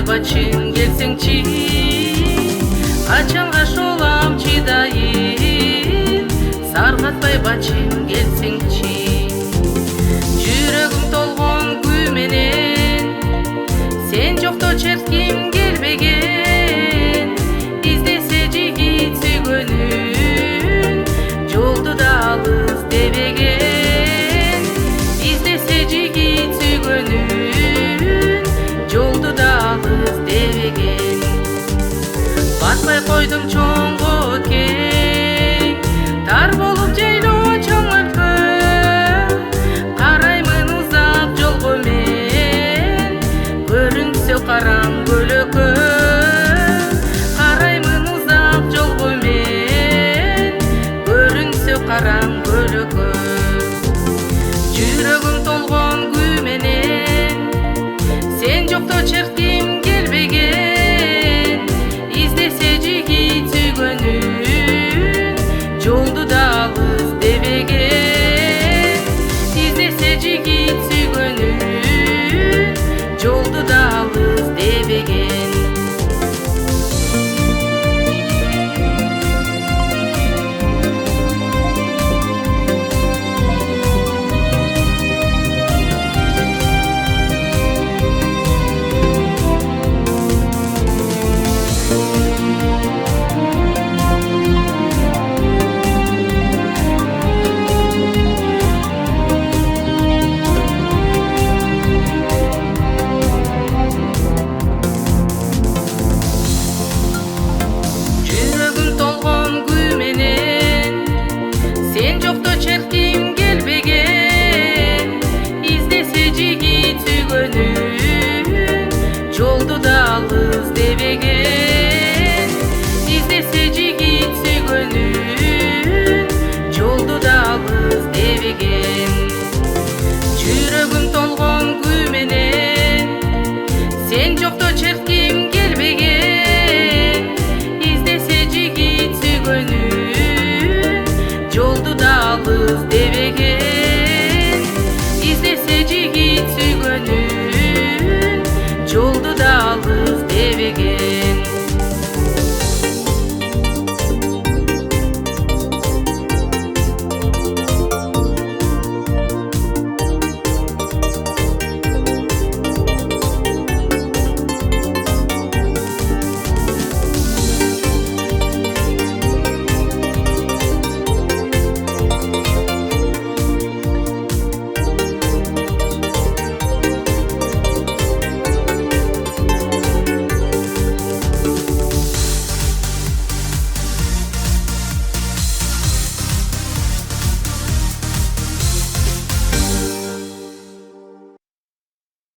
бачың келсеңчи, качанга шолам чыдайын, саргатпай бачың келсеңчи. Жүрөгүм толгон күй менен, сен жокто чертким келбеген, издесе жигит сүйгөнүн, жолду да алыс дебеген. Издесе жигит сүйгөнүн, жолду да алыс дебеген. Батпай койдум чоңго кең, тар болуп жайлоо чоңойткө, караймын узап жолго мен, көрүнсө карам көлөккө. Караймын узап жолго мен, көрүнсө карам көлөккө. Жүрөгүм толгон күй менен, сен жокто чертким келбеген, издесе жигит сүйгөнүн, жолду да алыс дебеген. Издесе жигит сүйгөнүн, жолду да алыс дебеген. Жүрөгүм толгон күй менен, сен жокто чертким келбеген, издесе жигит сүйгөнүн, жолду да алыс дебеген. Издесе жигит сүйгөнүн, жолду да алыс дебеген.